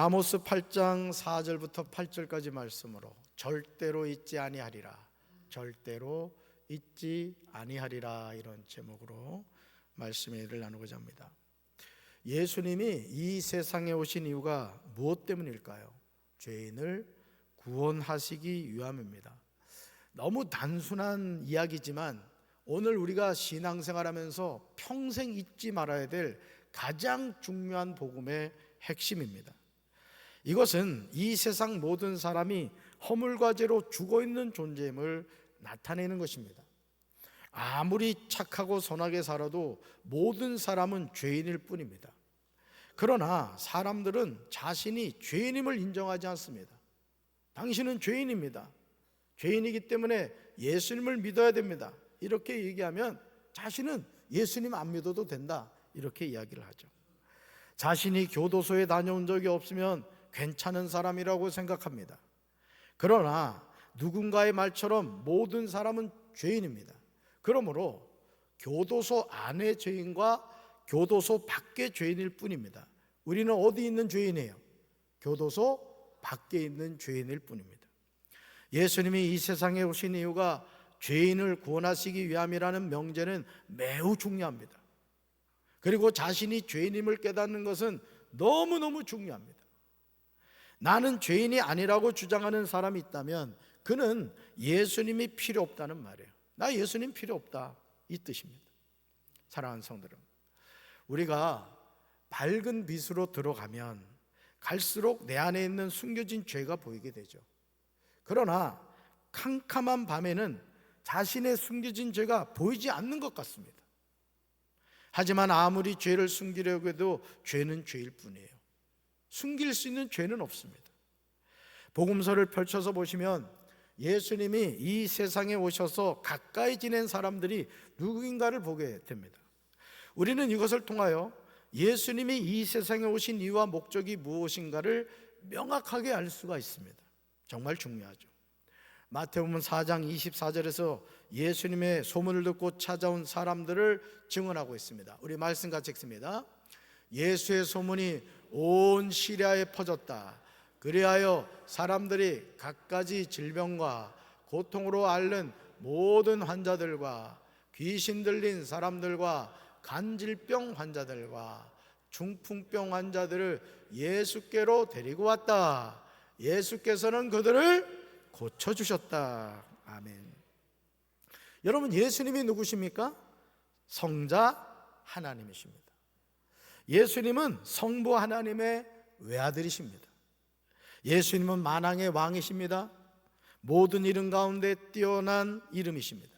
아모스 8장 4절부터 8절까지 말씀으로 절대로 잊지 아니하리라, 절대로 잊지 아니하리라, 이런 제목으로 말씀을 나누고자 합니다. 예수님이 이 세상에 오신 이유가 무엇 때문일까요? 죄인을 구원하시기 위함입니다. 너무 단순한 이야기지만 오늘 우리가 신앙생활하면서 평생 잊지 말아야 될 가장 중요한 복음의 핵심입니다. 이것은 이 세상 모든 사람이 허물과 죄로 죽어있는 존재임을 나타내는 것입니다. 아무리 착하고 선하게 살아도 모든 사람은 죄인일 뿐입니다. 그러나 사람들은 자신이 죄인임을 인정하지 않습니다. 당신은 죄인입니다. 죄인이기 때문에 예수님을 믿어야 됩니다. 이렇게 얘기하면 자신은 예수님 안 믿어도 된다, 이렇게 이야기를 하죠. 자신이 교도소에 다녀온 적이 없으면 괜찮은 사람이라고 생각합니다. 그러나 누군가의 말처럼 모든 사람은 죄인입니다. 그러므로 교도소 안의 죄인과 교도소 밖의 죄인일 뿐입니다. 우리는 어디 있는 죄인이에요? 교도소 밖에 있는 죄인일 뿐입니다. 예수님이 이 세상에 오신 이유가 죄인을 구원하시기 위함이라는 명제는 매우 중요합니다. 그리고 자신이 죄인임을 깨닫는 것은 너무너무 중요합니다. 나는 죄인이 아니라고 주장하는 사람이 있다면 그는 예수님이 필요 없다는 말이에요. 나 예수님 필요 없다, 이 뜻입니다. 사랑하는 성도들, 우리가 밝은 빛으로 들어가면 갈수록 내 안에 있는 숨겨진 죄가 보이게 되죠. 그러나 캄캄한 밤에는 자신의 숨겨진 죄가 보이지 않는 것 같습니다. 하지만 아무리 죄를 숨기려고 해도 죄는 죄일 뿐이에요. 숨길 수 있는 죄는 없습니다. 복음서를 펼쳐서 보시면 예수님이 이 세상에 오셔서 가까이 지낸 사람들이 누구인가를 보게 됩니다. 우리는 이것을 통하여 예수님이 이 세상에 오신 이유와 목적이 무엇인가를 명확하게 알 수가 있습니다. 정말 중요하죠. 마태복음 4장 24절에서 예수님의 소문을 듣고 찾아온 사람들을 증언하고 있습니다. 우리 말씀 같이 읽습니다. 예수의 소문이 온 시리아에 퍼졌다. 그리하여 사람들이 갖가지 질병과 고통으로 앓는 모든 환자들과 귀신 들린 사람들과 간질병 환자들과 중풍병 환자들을 예수께로 데리고 왔다. 예수께서는 그들을 고쳐주셨다. 아멘. 여러분, 예수님이 누구십니까? 성자 하나님이십니다. 예수님은 성부 하나님의 외아들이십니다. 예수님은 만왕의 왕이십니다. 모든 이름 가운데 뛰어난 이름이십니다.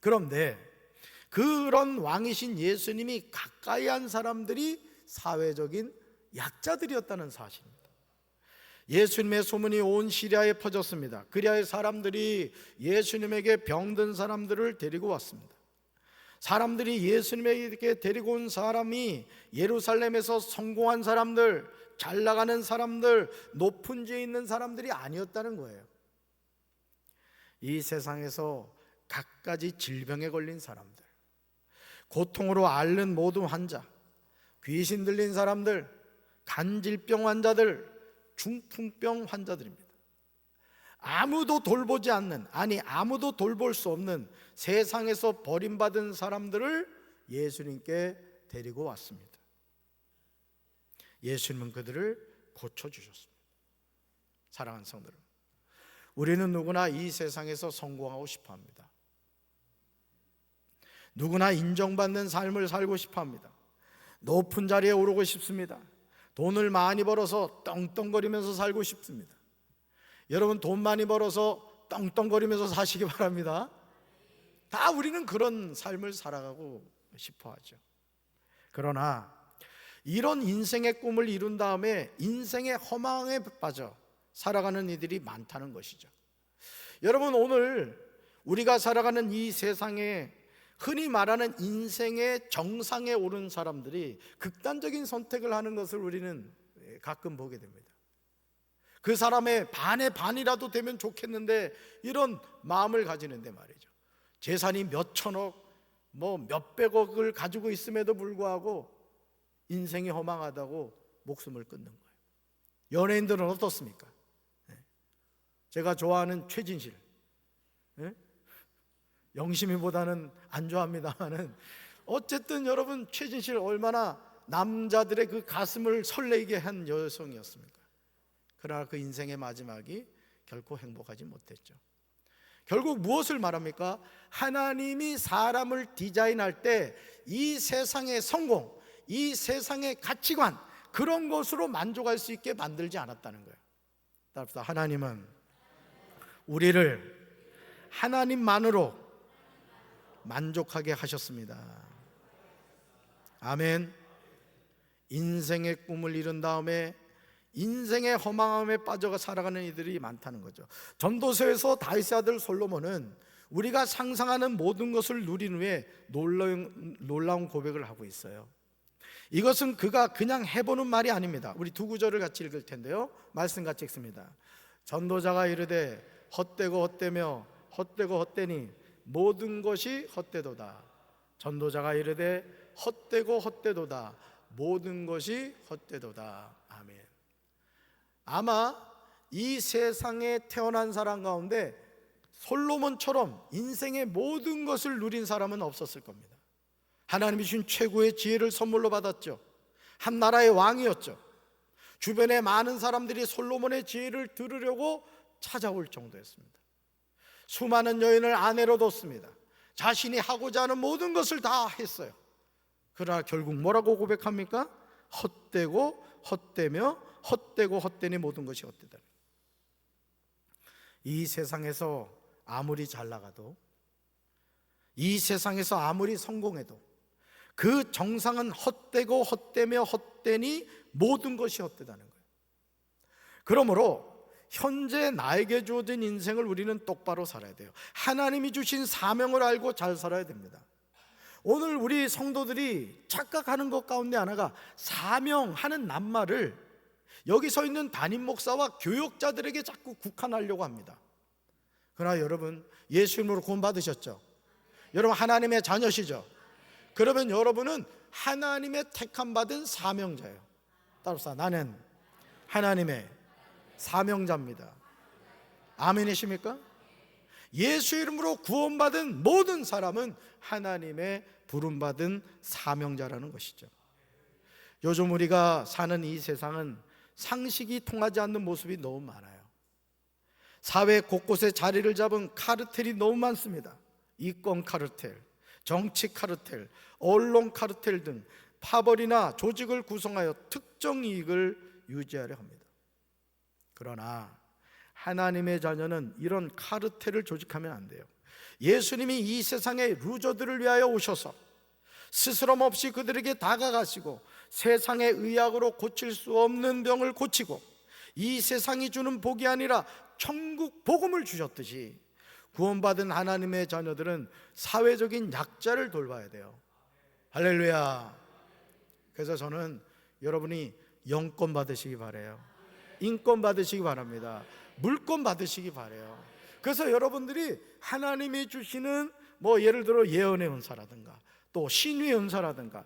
그런데 그런 왕이신 예수님이 가까이 한 사람들이 사회적인 약자들이었다는 사실입니다. 예수님의 소문이 온 시리아에 퍼졌습니다. 그리하여 사람들이 예수님에게 병든 사람들을 데리고 왔습니다. 사람들이 예수님에게 데리고 온 사람이 예루살렘에서 성공한 사람들, 잘 나가는 사람들, 높은 지에 있는 사람들이 아니었다는 거예요. 이 세상에서 갖가지 질병에 걸린 사람들, 고통으로 앓는 모든 환자, 귀신 들린 사람들, 간질병 환자들, 중풍병 환자들입니다. 아무도 돌보지 않는, 아니 아무도 돌볼 수 없는 세상에서 버림받은 사람들을 예수님께 데리고 왔습니다. 예수님은 그들을 고쳐주셨습니다. 사랑하는 성도들, 우리는 누구나 이 세상에서 성공하고 싶어합니다. 누구나 인정받는 삶을 살고 싶어합니다. 높은 자리에 오르고 싶습니다. 돈을 많이 벌어서 떵떵거리면서 살고 싶습니다. 여러분, 돈 많이 벌어서 떵떵거리면서 사시기 바랍니다. 다 우리는 그런 삶을 살아가고 싶어 하죠. 그러나 이런 인생의 꿈을 이룬 다음에 인생의 허망에 빠져 살아가는 이들이 많다는 것이죠. 여러분, 오늘 우리가 살아가는 이 세상에 흔히 말하는 인생의 정상에 오른 사람들이 극단적인 선택을 하는 것을 우리는 가끔 보게 됩니다. 그 사람의 반의 반이라도 되면 좋겠는데 이런 마음을 가지는데 말이죠. 재산이 몇 천억, 몇백억을 가지고 있음에도 불구하고 인생이 허망하다고 목숨을 끊는 거예요. 연예인들은 어떻습니까? 제가 좋아하는 최진실, 영심이보다는 안 좋아합니다만은 어쨌든 여러분, 최진실 얼마나 남자들의 그 가슴을 설레게 한 여성이었습니까? 그러나 그 인생의 마지막이 결코 행복하지 못했죠. 결국 무엇을 말합니까? 하나님이 사람을 디자인할 때 이 세상의 성공, 이 세상의 가치관, 그런 것으로 만족할 수 있게 만들지 않았다는 거예요. 따라서 하나님은 우리를 하나님만으로 만족하게 하셨습니다. 아멘. 인생의 꿈을 이룬 다음에 인생의 허망함에 빠져가 살아가는 이들이 많다는 거죠. 전도서에서 다윗의 아들 솔로몬은 우리가 상상하는 모든 것을 누린 후에 놀라운 고백을 하고 있어요. 이것은 그가 그냥 해보는 말이 아닙니다. 우리 두 구절을 같이 읽을 텐데요, 말씀 같이 읽습니다. 전도자가 이르되 헛되고 헛되며 헛되고 헛되니 모든 것이 헛되도다. 전도자가 이르되 헛되고 헛되도다. 모든 것이 헛되도다. 아멘. 아마 이 세상에 태어난 사람 가운데 솔로몬처럼 인생의 모든 것을 누린 사람은 없었을 겁니다. 하나님이 주신 최고의 지혜를 선물로 받았죠. 한 나라의 왕이었죠. 주변에 많은 사람들이 솔로몬의 지혜를 들으려고 찾아올 정도였습니다. 수많은 여인을 아내로 뒀습니다. 자신이 하고자 하는 모든 것을 다 했어요. 그러나 결국 뭐라고 고백합니까? 헛되고 헛되며 헛되고 헛되니 모든 것이 헛되다. 이 세상에서 아무리 잘 나가도, 이 세상에서 아무리 성공해도 그 정상은 헛되고 헛되며 헛되니 모든 것이 헛되다는 거예요. 그러므로 현재 나에게 주어진 인생을 우리는 똑바로 살아야 돼요. 하나님이 주신 사명을 알고 잘 살아야 됩니다. 오늘 우리 성도들이 착각하는 것 가운데 하나가 사명하는 낱말을 여기 서 있는 담임 목사와 교역자들에게 자꾸 국한하려고 합니다. 그러나 여러분, 예수 이름으로 구원 받으셨죠? 여러분 하나님의 자녀시죠? 그러면 여러분은 하나님의 택함 받은 사명자예요. 따라서 나는 하나님의 사명자입니다. 아멘이십니까? 예수 이름으로 구원받은 모든 사람은 하나님의 부름받은 사명자라는 것이죠. 요즘 우리가 사는 이 세상은 상식이 통하지 않는 모습이 너무 많아요. 사회 곳곳에 자리를 잡은 카르텔이 너무 많습니다. 이권 카르텔, 정치 카르텔, 언론 카르텔 등 파벌이나 조직을 구성하여 특정 이익을 유지하려 합니다. 그러나 하나님의 자녀는 이런 카르텔을 조직하면 안 돼요. 예수님이 이 세상의 루저들을 위하여 오셔서 스스럼 없이 그들에게 다가가시고 세상의 의학으로 고칠 수 없는 병을 고치고 이 세상이 주는 복이 아니라 천국 복음을 주셨듯이 구원받은 하나님의 자녀들은 사회적인 약자를 돌봐야 돼요. 할렐루야. 그래서 저는 여러분이 영권 받으시기 바라요. 인권 받으시기 바랍니다. 물권 받으시기 바라요. 그래서 여러분들이 하나님이 주시는 예를 들어 예언의 은사라든가 또 신유의 은사라든가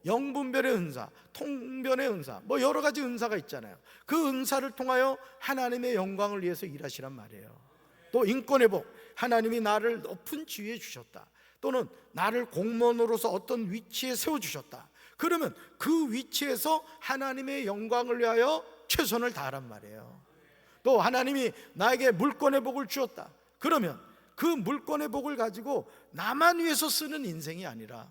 영분별의 은사, 통변의 은사, 여러 가지 은사가 있잖아요. 그 은사를 통하여 하나님의 영광을 위해서 일하시란 말이에요. 또 인권의 복, 하나님이 나를 높은 지위에 주셨다, 또는 나를 공무원으로서 어떤 위치에 세워주셨다. 그러면 그 위치에서 하나님의 영광을 위하여 최선을 다하란 말이에요. 또 하나님이 나에게 물권의 복을 주었다. 그러면 그 물권의 복을 가지고 나만 위해서 쓰는 인생이 아니라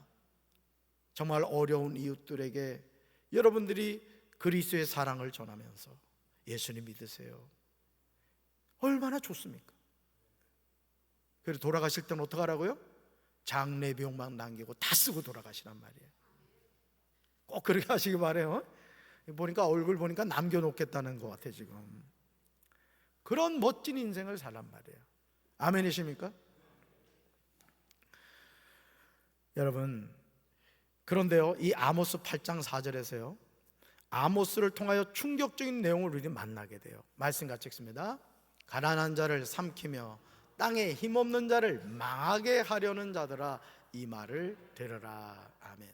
정말 어려운 이웃들에게 여러분들이 그리스도의 사랑을 전하면서 예수님 믿으세요. 얼마나 좋습니까? 그리고 돌아가실 때는 어떻게 하라고요? 장례 비용만 남기고 다 쓰고 돌아가시란 말이에요. 꼭 그렇게 하시기 바라요. 보니까 얼굴 보니까 남겨놓겠다는 것 같아 지금. 그런 멋진 인생을 살란 말이에요. 아멘이십니까? 여러분, 그런데요, 이 아모스 8장 4절에서요 아모스를 통하여 충격적인 내용을 우리는 만나게 돼요. 말씀 같이 읽습니다. 가난한 자를 삼키며 땅에 힘없는 자를 망하게 하려는 자들아 이 말을 들으라. 아멘.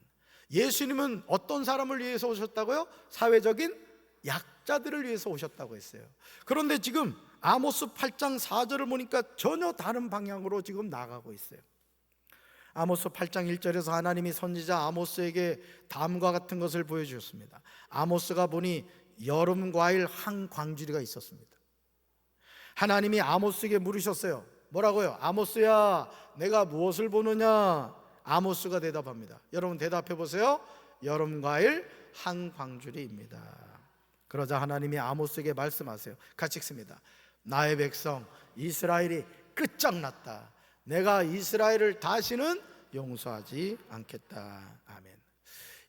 예수님은 어떤 사람을 위해서 오셨다고요? 사회적인 약자들을 위해서 오셨다고 했어요. 그런데 지금 아모스 8장 4절을 보니까 전혀 다른 방향으로 지금 나가고 있어요. 아모스 8장 1절에서 하나님이 선지자 아모스에게 다음과 같은 것을 보여주셨습니다. 아모스가 보니 여름 과일 한 광주리가 있었습니다. 하나님이 아모스에게 물으셨어요. 뭐라고요? 아모스야, 내가 무엇을 보느냐? 아모스가 대답합니다. 여러분 대답해 보세요. 여름 과일 한 광주리입니다. 그러자 하나님이 아모스에게 말씀하세요. 같이 읽습니다. 나의 백성 이스라엘이 끝장났다. 내가 이스라엘을 다시는 용서하지 않겠다. 아멘.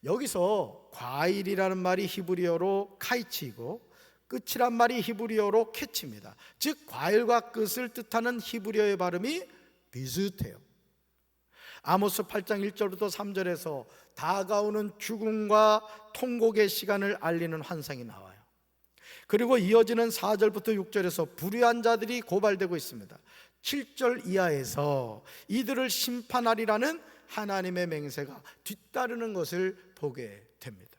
여기서 과일이라는 말이 히브리어로 카이치이고 끝이란 말이 히브리어로 캐치입니다. 즉 과일과 끝을 뜻하는 히브리어의 발음이 비슷해요. 아모스 8장 1절부터 3절에서 다가오는 죽음과 통곡의 시간을 알리는 환상이 나와요. 그리고 이어지는 4절부터 6절에서 불의한 자들이 고발되고 있습니다. 7절 이하에서 이들을 심판하리라는 하나님의 맹세가 뒤따르는 것을 보게 됩니다.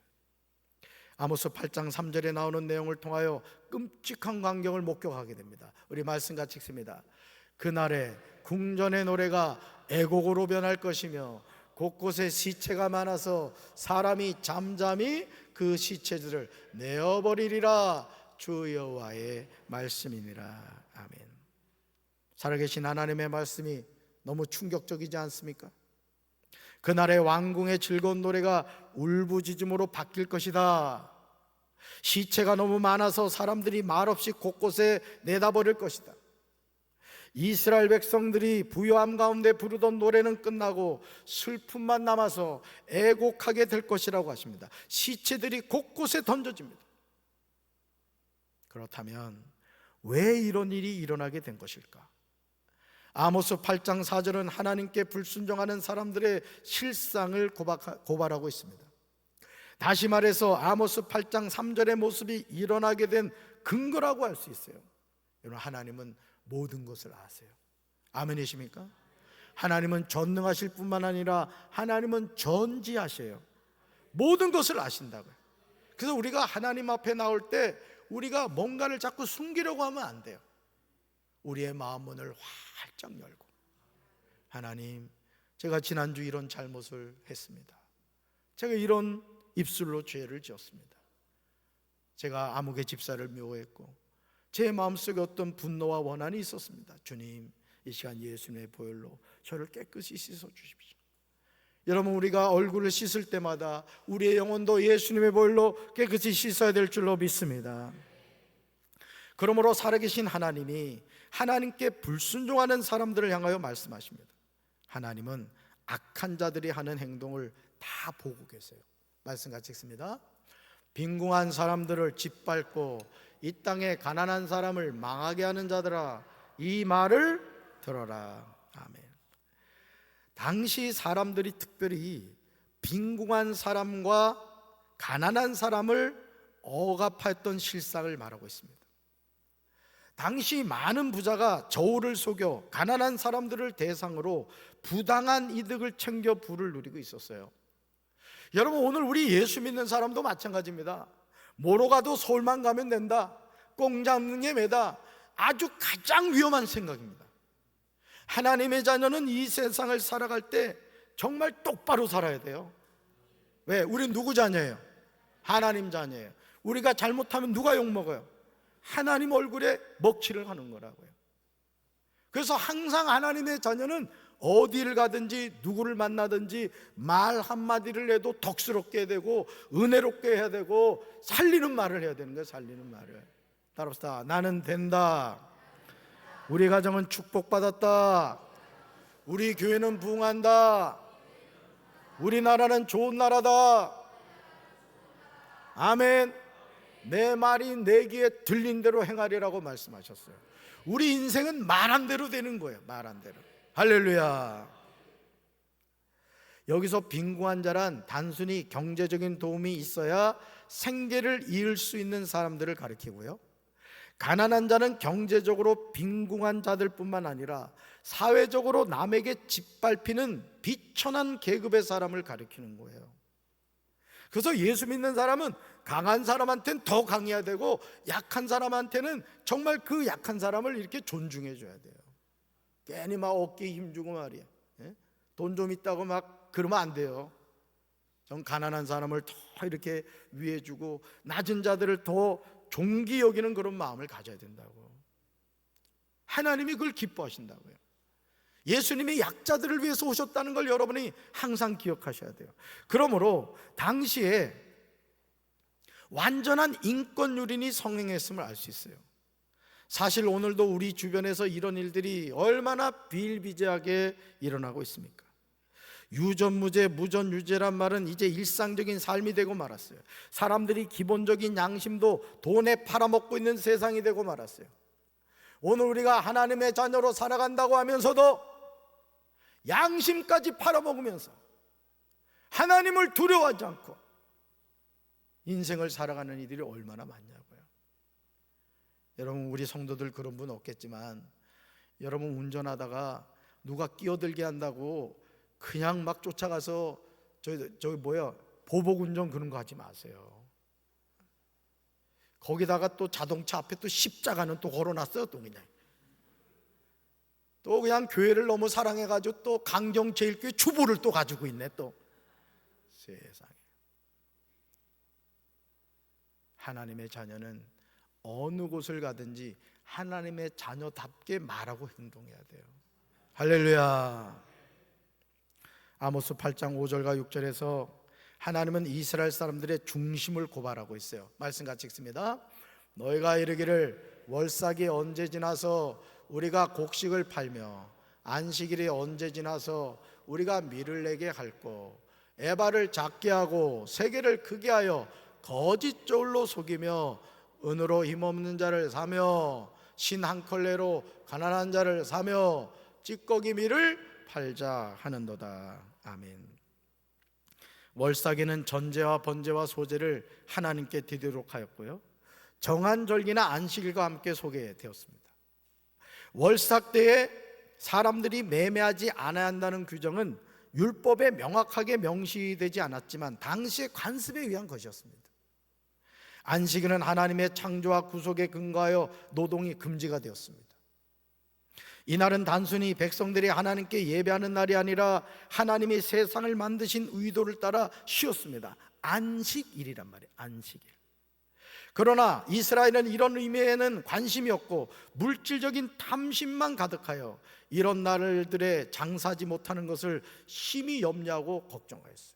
아모스 8장 3절에 나오는 내용을 통하여 끔찍한 광경을 목격하게 됩니다. 우리 말씀 같이 읽습니다. 그날에 궁전의 노래가 애곡으로 변할 것이며 곳곳에 시체가 많아서 사람이 잠잠히 그 시체들을 내어버리리라. 주 여호와의 말씀이니라. 아멘. 살아계신 하나님의 말씀이 너무 충격적이지 않습니까? 그날의 왕궁의 즐거운 노래가 울부짖음으로 바뀔 것이다. 시체가 너무 많아서 사람들이 말없이 곳곳에 내다버릴 것이다. 이스라엘 백성들이 부요함 가운데 부르던 노래는 끝나고 슬픔만 남아서 애곡하게 될 것이라고 하십니다. 시체들이 곳곳에 던져집니다. 그렇다면 왜 이런 일이 일어나게 된 것일까? 아모스 8장 4절은 하나님께 불순종하는 사람들의 실상을 고발하고 있습니다. 다시 말해서 아모스 8장 3절의 모습이 일어나게 된 근거라고 할 수 있어요. 여러분, 하나님은 모든 것을 아세요. 아멘이십니까? 하나님은 전능하실 뿐만 아니라 하나님은 전지하셔요. 모든 것을 아신다고요. 그래서 우리가 하나님 앞에 나올 때 우리가 뭔가를 자꾸 숨기려고 하면 안 돼요. 우리의 마음 문을 활짝 열고, 하나님, 제가 지난주 이런 잘못을 했습니다. 제가 이런 입술로 죄를 지었습니다. 제가 아무개 집사를 묘했고 제 마음속에 어떤 분노와 원한이 있었습니다. 주님, 이 시간 예수님의 보혈로 저를 깨끗이 씻어 주십시오. 여러분, 우리가 얼굴을 씻을 때마다 우리의 영혼도 예수님의 보혈로 깨끗이 씻어야 될 줄로 믿습니다. 그러므로 살아계신 하나님이 하나님께 불순종하는 사람들을 향하여 말씀하십니다. 하나님은 악한 자들이 하는 행동을 다 보고 계세요. 말씀 같이 읽습니다. 빈궁한 사람들을 짓밟고 이 땅에 가난한 사람을 망하게 하는 자들아, 이 말을 들어라. 아멘. 당시 사람들이 특별히 빈궁한 사람과 가난한 사람을 억압했던 실상을 말하고 있습니다. 당시 많은 부자가 저울을 속여 가난한 사람들을 대상으로 부당한 이득을 챙겨 부를 누리고 있었어요. 여러분, 오늘 우리 예수 믿는 사람도 마찬가지입니다. 뭐로 가도 서울만 가면 된다, 꽁 잡는 게 매다, 아주 가장 위험한 생각입니다. 하나님의 자녀는 이 세상을 살아갈 때 정말 똑바로 살아야 돼요. 왜? 우린 누구 자녀예요? 하나님 자녀예요. 우리가 잘못하면 누가 욕먹어요? 하나님 얼굴에 먹칠을 하는 거라고요. 그래서 항상 하나님의 자녀는 어디를 가든지 누구를 만나든지 말 한마디를 해도 덕스럽게 해야 되고 은혜롭게 해야 되고 살리는 말을 해야 되는 거예요. 살리는 말을. 따라합시다. 나는 된다. 우리 가정은 축복받았다. 우리 교회는 부흥한다. 우리나라는 좋은 나라다. 아멘. 내 말이 내 귀에 들린 대로 행하리라고 말씀하셨어요. 우리 인생은 말한 대로 되는 거예요. 말한 대로. 할렐루야. 여기서 빈궁한 자란 단순히 경제적인 도움이 있어야 생계를 이을 수 있는 사람들을 가리키고요, 가난한 자는 경제적으로 빈궁한 자들 뿐만 아니라 사회적으로 남에게 짓밟히는 비천한 계급의 사람을 가리키는 거예요. 그래서 예수 믿는 사람은 강한 사람한테는 더 강해야 되고 약한 사람한테는 정말 그 약한 사람을 이렇게 존중해 줘야 돼요. 괜히 막 어깨에 힘주고 말이야, 돈 좀 있다고 막 그러면 안 돼요. 좀 가난한 사람을 더 이렇게 위해 주고 낮은 자들을 더 존귀 여기는 그런 마음을 가져야 된다고. 하나님이 그걸 기뻐하신다고요. 예수님이 약자들을 위해서 오셨다는 걸 여러분이 항상 기억하셔야 돼요. 그러므로 당시에 완전한 인권유린이 성행했음을 알 수 있어요. 사실 오늘도 우리 주변에서 이런 일들이 얼마나 비일비재하게 일어나고 있습니까? 유전무죄, 무전유죄란 말은 이제 일상적인 삶이 되고 말았어요. 사람들이 기본적인 양심도 돈에 팔아먹고 있는 세상이 되고 말았어요. 오늘 우리가 하나님의 자녀로 살아간다고 하면서도 양심까지 팔아먹으면서 하나님을 두려워하지 않고 인생을 살아가는 이들이 얼마나 많냐고요. 여러분, 우리 성도들 그런 분 없겠지만 여러분 운전하다가 누가 끼어들게 한다고 그냥 막 쫓아가서 보복 운전 그런 거 하지 마세요. 거기다가 또 자동차 앞에 또 십자가는 또 걸어놨어요. 또 그냥 교회를 너무 사랑해가지고 또 강경제일교회 주보를 또 가지고 있네. 또 세상에. 하나님의 자녀는 어느 곳을 가든지 하나님의 자녀답게 말하고 행동해야 돼요. 할렐루야. 아모스 8장 5절과 6절에서 하나님은 이스라엘 사람들의 중심을 고발하고 있어요. 말씀 같이 읽습니다. 너희가 이르기를 월삭이 언제 지나서 우리가 곡식을 팔며 안식일이 언제 지나서 우리가 밀을 내게 할꼬. 에바를 작게 하고 세계를 크게 하여 거짓 저울로 속이며 은으로 힘없는 자를 사며 신 한 컬레로 가난한 자를 사며 찌꺼기 밀을 팔자 하는도다. 아멘. 월삭에는 전제와 번제와 소제를 하나님께 드리도록 하였고요, 정한 절기나 안식일과 함께 소개되었습니다. 월삭 때에 사람들이 매매하지 않아야 한다는 규정은 율법에 명확하게 명시되지 않았지만 당시의 관습에 의한 것이었습니다. 안식일은 하나님의 창조와 구속에 근거하여 노동이 금지가 되었습니다. 이날은 단순히 백성들이 하나님께 예배하는 날이 아니라 하나님이 세상을 만드신 의도를 따라 쉬었습니다. 안식일이란 말이에요. 안식일. 그러나 이스라엘은 이런 의미에는 관심이 없고 물질적인 탐심만 가득하여 이런 날들에 장사하지 못하는 것을 심히 염려하고 걱정하였어요.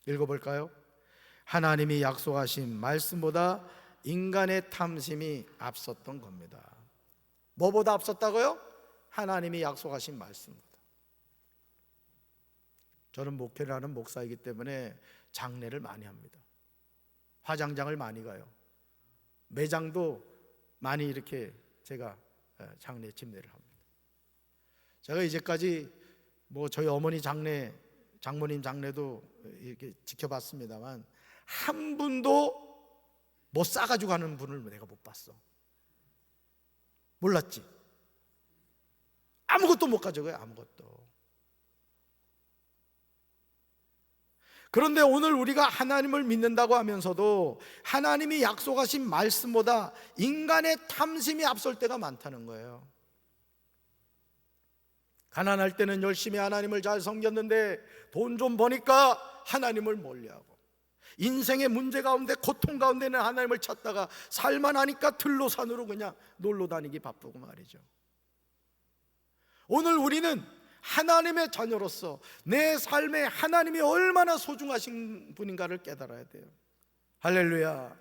읽어볼까요? 하나님이 약속하신 말씀보다 인간의 탐심이 앞섰던 겁니다. 뭐보다 앞섰다고요? 하나님이 약속하신 말씀보다. 저는 목회를 하는 목사이기 때문에 장례를 많이 합니다. 화장장을 많이 가요. 매장도 많이 이렇게 제가 장례 집례를 합니다. 제가 이제까지 저희 어머니 장례, 장모님 장례도 이렇게 지켜봤습니다만 한 분도 싸가지고 가는 분을 내가 못 봤어. 몰랐지? 아무것도 못 가져가요. 아무것도. 그런데 오늘 우리가 하나님을 믿는다고 하면서도 하나님이 약속하신 말씀보다 인간의 탐심이 앞설 때가 많다는 거예요. 가난할 때는 열심히 하나님을 잘 섬겼는데 돈 좀 버니까 하나님을 멀리하고, 인생의 문제 가운데 고통 가운데는 하나님을 찾다가 살만하니까 들로 산으로 그냥 놀러 다니기 바쁘고 말이죠. 오늘 우리는 하나님의 자녀로서 내 삶에 하나님이 얼마나 소중하신 분인가를 깨달아야 돼요. 할렐루야.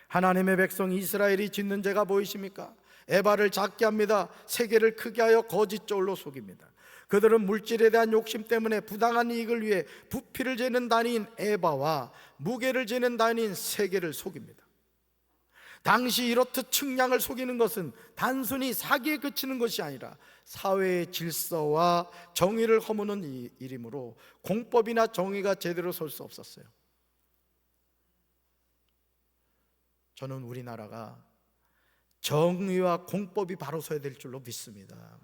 하나님의 백성 이스라엘이 짓는 죄가 보이십니까? 에바를 작게 합니다. 세계를 크게 하여 거짓 저울로 속입니다. 그들은 물질에 대한 욕심 때문에 부당한 이익을 위해 부피를 재는 단위인 에바와 무게를 재는 단위인 세계를 속입니다. 당시 이렇듯 측량을 속이는 것은 단순히 사기에 그치는 것이 아니라 사회의 질서와 정의를 허무는 일이므로 공법이나 정의가 제대로 설 수 없었어요. 저는 우리나라가 정의와 공법이 바로 서야 될 줄로 믿습니다.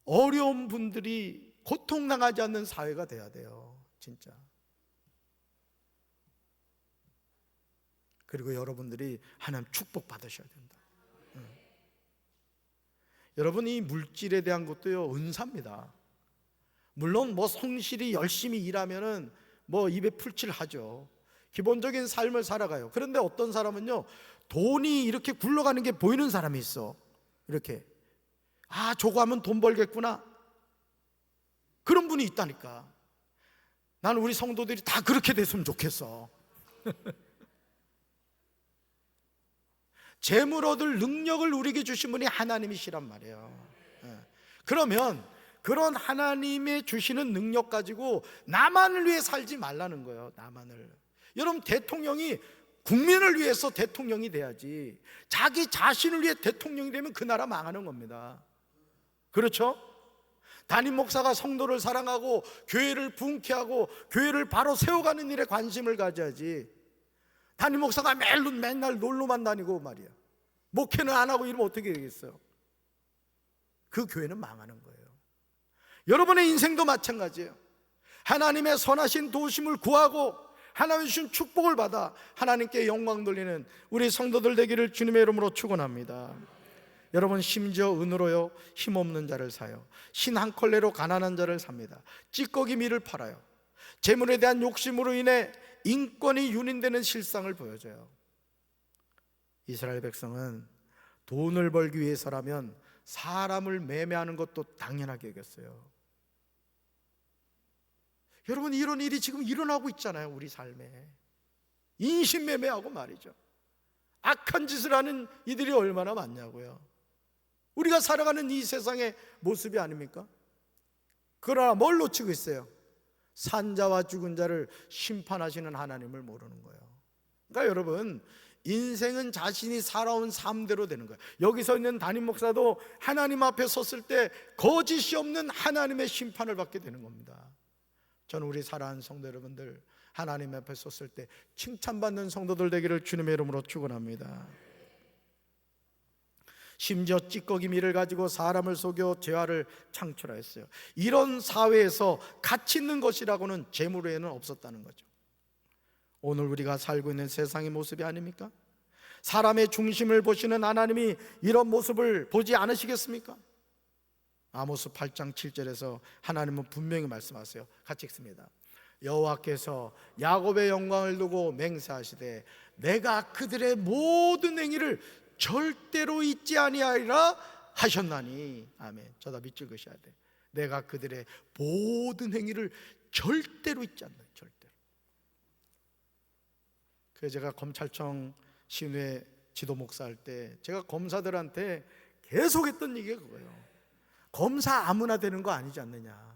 어려운 분들이 고통당하지 않는 사회가 돼야 돼요, 진짜. 그리고 여러분들이 하나님 축복 받으셔야 된다. 여러분, 이 물질에 대한 것도요, 은사입니다. 물론 뭐 성실히 열심히 일하면은 뭐 입에 풀칠하죠. 기본적인 삶을 살아가요. 그런데 어떤 사람은요, 돈이 이렇게 굴러가는 게 보이는 사람이 있어. 이렇게, 아, 저거 하면 돈 벌겠구나, 그런 분이 있다니까. 나는 우리 성도들이 다 그렇게 됐으면 좋겠어. 재물 얻을 능력을 우리에게 주신 분이 하나님이시란 말이에요. 그러면 그런 하나님의 주시는 능력 가지고 나만을 위해 살지 말라는 거예요. 나만을. 여러분, 대통령이 국민을 위해서 대통령이 돼야지, 자기 자신을 위해 대통령이 되면 그 나라 망하는 겁니다. 그렇죠? 담임 목사가 성도를 사랑하고 교회를 부흥케 하고 교회를 바로 세워가는 일에 관심을 가져야지, 담임 목사가 맨날 놀러만 다니고 말이야, 목회는 안 하고 이러면 어떻게 되겠어요? 그 교회는 망하는 거예요. 여러분의 인생도 마찬가지예요. 하나님의 선하신 도우심을 구하고 하나님 주신 축복을 받아 하나님께 영광 돌리는 우리 성도들 되기를 주님의 이름으로 축원합니다. 여러분, 심지어 은으로요 힘없는 자를 사요, 신 한 컬레로 가난한 자를 삽니다. 찌꺼기 밀을 팔아요. 재물에 대한 욕심으로 인해 인권이 유린되는 실상을 보여줘요. 이스라엘 백성은 돈을 벌기 위해서라면 사람을 매매하는 것도 당연하게 여겼어요. 여러분, 이런 일이 지금 일어나고 있잖아요. 우리 삶에 인신매매하고 말이죠. 악한 짓을 하는 이들이 얼마나 많냐고요. 우리가 살아가는 이 세상의 모습이 아닙니까? 그러나 뭘 놓치고 있어요? 산자와 죽은 자를 심판하시는 하나님을 모르는 거예요. 그러니까 여러분, 인생은 자신이 살아온 삶대로 되는 거예요. 여기서 있는 담임 목사도 하나님 앞에 섰을 때 거짓이 없는 하나님의 심판을 받게 되는 겁니다. 저는 우리 사랑하는 성도 여러분들, 하나님 앞에 섰을 때 칭찬받는 성도들 되기를 주님의 이름으로 축원합니다. 심지어 찌꺼기 밀을 가지고 사람을 속여 재화를 창출하였어요. 이런 사회에서 가치 있는 것이라고는 재물 외에는 없었다는 거죠. 오늘 우리가 살고 있는 세상의 모습이 아닙니까? 사람의 중심을 보시는 하나님이 이런 모습을 보지 않으시겠습니까? 아모스 8장 7절에서 하나님은 분명히 말씀하세요. 같이 읽습니다. 여호와께서 야곱의 영광을 두고 맹세하시되 내가 그들의 모든 행위를 절대로 잊지 아니하리라 하셨나니. 아멘. 저다 밑줄 그으셔야 돼. 내가 그들의 모든 행위를 절대로 잊지 않는다. 절대로. 그래서 제가 검찰청 신회 지도 목사할 때 제가 검사들한테 계속 했던 얘기가 그거예요. 검사 아무나 되는 거 아니지 않느냐.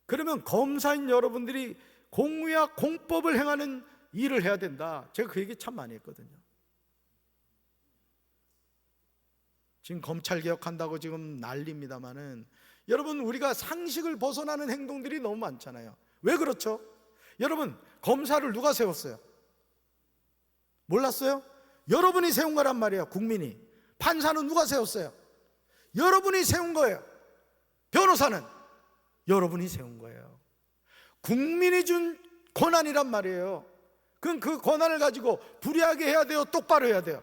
그러면 검사인 여러분들이 공의와 공법을 행하는 일을 해야 된다. 제가 그 얘기 참 많이 했거든요. 지금 검찰 개혁한다고 지금 난립니다마는 여러분, 우리가 상식을 벗어나는 행동들이 너무 많잖아요. 왜 그렇죠? 여러분, 검사를 누가 세웠어요? 몰랐어요? 여러분이 세운 거란 말이에요. 국민이. 판사는 누가 세웠어요? 여러분이 세운 거예요. 변호사는 여러분이 세운 거예요. 국민이 준 권한이란 말이에요. 그럼 그 권한을 가지고 불이하게 해야 돼요? 똑바로 해야 돼요?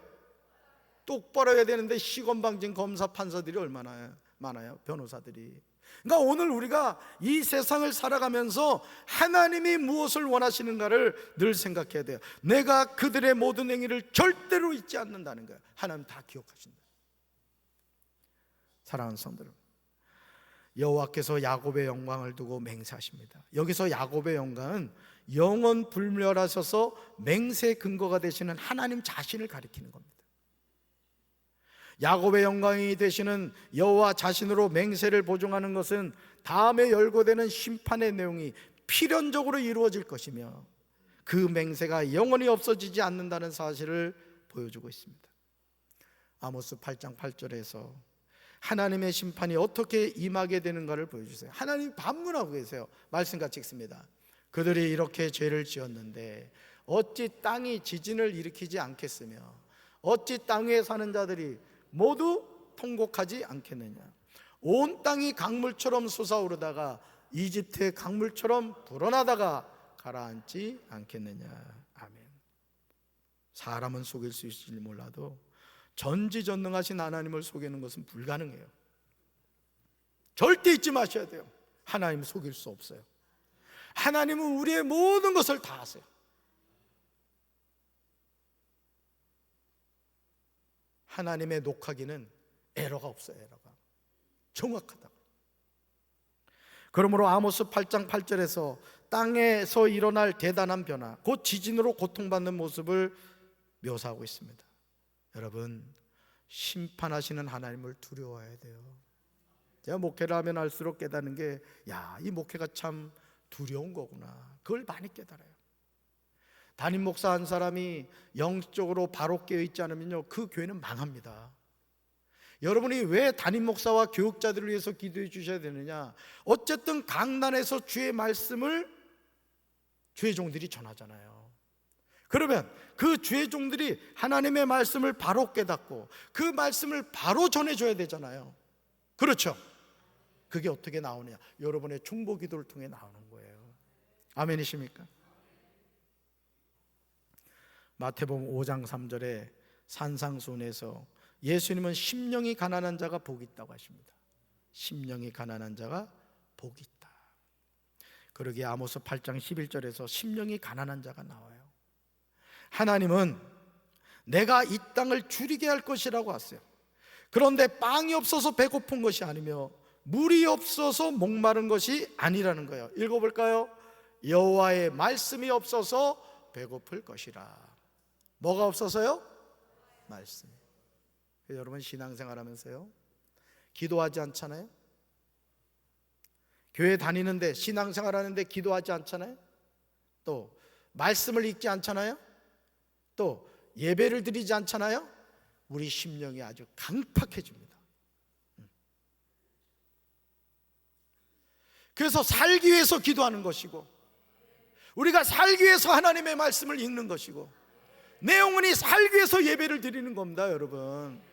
똑바로 해야 되는데 시건방진 검사 판사들이 얼마나 많아요? 변호사들이. 그러니까 오늘 우리가 이 세상을 살아가면서 하나님이 무엇을 원하시는가를 늘 생각해야 돼요. 내가 그들의 모든 행위를 절대로 잊지 않는다는 거예요. 하나님 다 기억하신다. 사랑하는 성도 여러분, 여호와께서 야곱의 영광을 두고 맹세하십니다. 여기서 야곱의 영광은 영원 불멸하셔서 맹세의 근거가 되시는 하나님 자신을 가리키는 겁니다. 야곱의 영광이 되시는 여호와 자신으로 맹세를 보증하는 것은 다음에 열거되는 심판의 내용이 필연적으로 이루어질 것이며 그 맹세가 영원히 없어지지 않는다는 사실을 보여주고 있습니다. 아모스 8장 8절에서 하나님의 심판이 어떻게 임하게 되는가를 보여주세요. 하나님이 반문하고 계세요. 말씀 같이 읽습니다. 그들이 이렇게 죄를 지었는데 어찌 땅이 지진을 일으키지 않겠으며 어찌 땅 위에 사는 자들이 모두 통곡하지 않겠느냐. 온 땅이 강물처럼 솟아오르다가 이집트의 강물처럼 불어나다가 가라앉지 않겠느냐. 아멘. 사람은 속일 수 있을지 몰라도 전지전능하신 하나님을 속이는 것은 불가능해요. 절대 잊지 마셔야 돼요. 하나님을 속일 수 없어요. 하나님은 우리의 모든 것을 다 아세요. 하나님의 녹화기는 에러가 없어요. 에러가 정확하다. 그러므로 아모스 8장 8절에서 땅에서 일어날 대단한 변화, 곧 지진으로 고통받는 모습을 묘사하고 있습니다. 여러분, 심판하시는 하나님을 두려워해야 돼요. 제가 목회를 하면 할수록 깨닫는 게, 이 목회가 참 두려운 거구나. 그걸 많이 깨달아요. 담임 목사 한 사람이 영적으로 바로 깨어있지 않으면요, 그 교회는 망합니다. 여러분이 왜 담임 목사와 교육자들을 위해서 기도해 주셔야 되느냐? 어쨌든 강단에서 주의 말씀을 주의 종들이 전하잖아요. 그러면 그 주의 종들이 하나님의 말씀을 바로 깨닫고 그 말씀을 바로 전해줘야 되잖아요. 그렇죠? 그게 어떻게 나오느냐? 여러분의 중보 기도를 통해 나오는 거예요. 아멘이십니까? 마태복음 5장 3절에 산상수훈에서 예수님은 심령이 가난한 자가 복이 있다고 하십니다. 심령이 가난한 자가 복이 있다. 그러기에 아모스 8장 11절에서 심령이 가난한 자가 나와요. 하나님은 내가 이 땅을 줄이게 할 것이라고 하세요. 그런데 빵이 없어서 배고픈 것이 아니며 물이 없어서 목마른 것이 아니라는 거예요. 읽어볼까요? 여호와의 말씀이 없어서 배고플 것이라. 뭐가 없어서요? 말씀. 여러분 신앙생활 하면서요, 기도하지 않잖아요? 교회 다니는데 신앙생활 하는데 기도하지 않잖아요? 또 말씀을 읽지 않잖아요? 또 예배를 드리지 않잖아요? 우리 심령이 아주 강팍해집니다. 그래서 살기 위해서 기도하는 것이고, 우리가 살기 위해서 하나님의 말씀을 읽는 것이고, 내 영혼이 살기 위해서 예배를 드리는 겁니다. 여러분,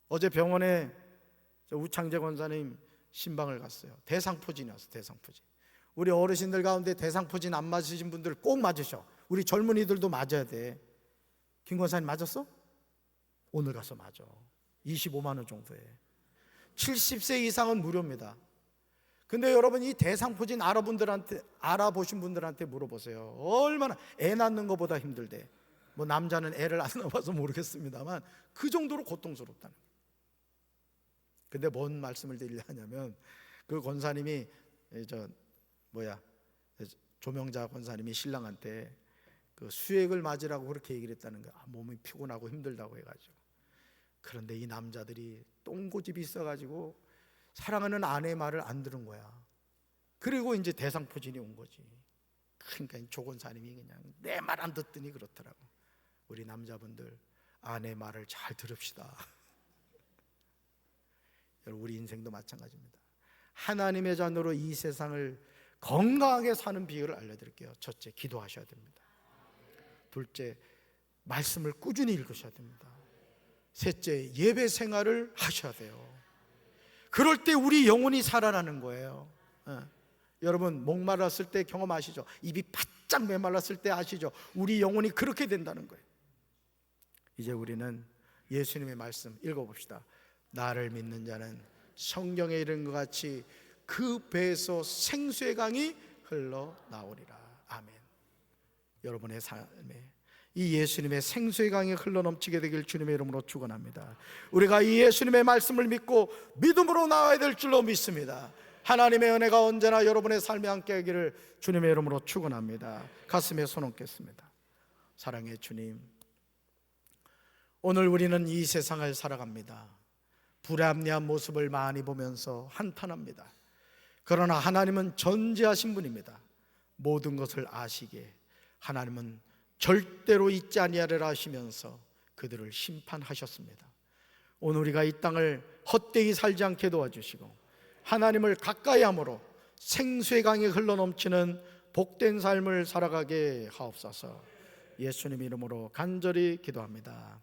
어제 병원에 우창재 권사님 신방을 갔어요. 대상포진이었어요. 대상포진. 우리 어르신들 가운데 대상포진 안 맞으신 분들 꼭 맞으셔. 우리 젊은이들도 맞아야 돼. 김 권사님 맞았어? 오늘 가서 맞아. 25만 원 정도에. 70세 이상은 무료입니다. 근데 여러분, 이 대상포진 알아보신 분들한테 물어보세요. 얼마나 애 낳는 것보다 힘들대. 뭐 남자는 애를 안 낳아봐서 모르겠습니다만 그 정도로 고통스럽다는 거예요. 근데 뭔 말씀을 드리려냐면, 그 권사님이 조명자 권사님이 신랑한테 그 수액을 맞으라고 그렇게 얘기를 했다는 거야. 몸이 피곤하고 힘들다고 해가지고. 그런데 이 남자들이 똥고집이 있어가지고 사랑하는 아내의 말을 안 들은 거야. 그리고 이제 대상포진이 온 거지. 그러니까 조 권사님이 그냥 내 말 안 듣더니 그렇더라고. 우리 남자분들 아내 말을 잘 들읍시다. 우리 인생도 마찬가지입니다. 하나님의 자녀로 이 세상을 건강하게 사는 비결을 알려드릴게요. 첫째, 기도하셔야 됩니다. 둘째, 말씀을 꾸준히 읽으셔야 됩니다. 셋째, 예배 생활을 하셔야 돼요. 그럴 때 우리 영혼이 살아나는 거예요. 여러분, 목말랐을 때 경험하시죠? 입이 바짝 메말랐을 때 아시죠? 우리 영혼이 그렇게 된다는 거예요. 이제 우리는 예수님의 말씀 읽어봅시다. 나를 믿는 자는 성경에 이른 것 같이 그 배에서 생수의 강이 흘러나오리라. 아멘. 여러분의 삶에 이 예수님의 생수의 강이 흘러넘치게 되길 주님의 이름으로 축원합니다. 우리가 이 예수님의 말씀을 믿고 믿음으로 나아야 될 줄로 믿습니다. 하나님의 은혜가 언제나 여러분의 삶에 함께하기를 주님의 이름으로 축원합니다. 가슴에 손 얹겠습니다. 사랑의 주님, 오늘 우리는 이 세상을 살아갑니다. 불합리한 모습을 많이 보면서 한탄합니다. 그러나 하나님은 전지하신 분입니다. 모든 것을 아시기에 하나님은 절대로 잊지 아니하리라 하시면서 그들을 심판하셨습니다. 오늘 우리가 이 땅을 헛되이 살지 않게 도와주시고 하나님을 가까이 함으로 생수의 강이 흘러넘치는 복된 삶을 살아가게 하옵소서. 예수님 이름으로 간절히 기도합니다.